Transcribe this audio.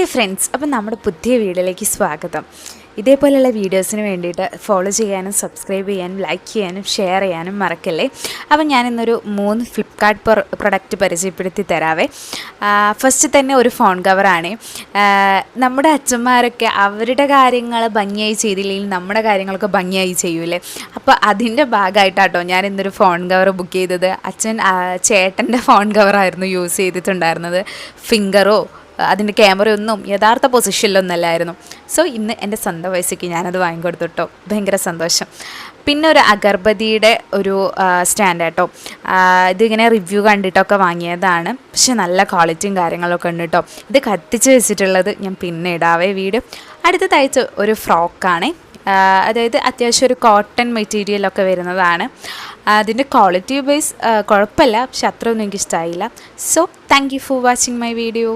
Hi friends, അപ്പം നമ്മുടെ പുതിയ വീഡിയോയിലേക്ക് സ്വാഗതം. ഇതേപോലെയുള്ള വീഡിയോസിന് വേണ്ടിയിട്ട് ഫോളോ ചെയ്യാനും സബ്സ്ക്രൈബ് ചെയ്യാനും ലൈക്ക് ചെയ്യാനും ഷെയർ ചെയ്യാനും മറക്കല്ലേ. അപ്പം ഞാനിന്നൊരു 3 ഫ്ലിപ്കാർട്ട് പ്രൊഡക്റ്റ് പരിചയപ്പെടുത്തി തരാവേ. ഫസ്റ്റ് തന്നെ ഒരു ഫോൺ കവറാണ്. നമ്മുടെ അച്ഛന്മാരൊക്കെ അവരുടെ കാര്യങ്ങൾ ഭംഗിയായി ചെയ്തില്ലെങ്കിൽ നമ്മുടെ കാര്യങ്ങളൊക്കെ ഭംഗിയായി ചെയ്യൂലേ. അപ്പോൾ അതിൻ്റെ ഭാഗമായിട്ടാട്ടോ ഞാൻ ഇന്നൊരു ഫോൺ കവർ ബുക്ക് ചെയ്തത്. ചേട്ടൻ്റെ ഫോൺ കവറായിരുന്നു യൂസ് ചെയ്തിട്ടുണ്ടായിരുന്നത്. ഫിംഗറോ അതിൻ്റെ ക്യാമറയൊന്നും യഥാർത്ഥ പൊസിഷനിലൊന്നല്ലായിരുന്നു. സോ ഇന്ന് എൻ്റെ സ്വന്തം പൈസയ്ക്ക് ഞാനത് വാങ്ങിക്കൊടുത്തു കേട്ടോ. ഭയങ്കര സന്തോഷം. പിന്നെ ഒരു അഗർബതിയുടെ ഒരു സ്റ്റാൻഡ് കേട്ടോ. ഇതിങ്ങനെ റിവ്യൂ കണ്ടിട്ടൊക്കെ വാങ്ങിയതാണ്. പക്ഷെ നല്ല ക്വാളിറ്റിയും കാര്യങ്ങളൊക്കെ ഉണ്ട് കേട്ടോ. ഇത് കത്തിച്ച് വെച്ചിട്ടുള്ളത് ഞാൻ പിന്നെ ഇടാവേ വീഡിയോ. അടുത്ത തയ്ച്ച ഒരു ഫ്രോക്കാണ്. അതായത് അത്യാവശ്യം ഒരു കോട്ടൺ മെറ്റീരിയലൊക്കെ വരുന്നതാണ്. അതിൻ്റെ ക്വാളിറ്റി വൈസ് കുഴപ്പമില്ല, പക്ഷെ അത്രയൊന്നും എനിക്കിഷ്ടമായില്ല. So thank you for watching my video.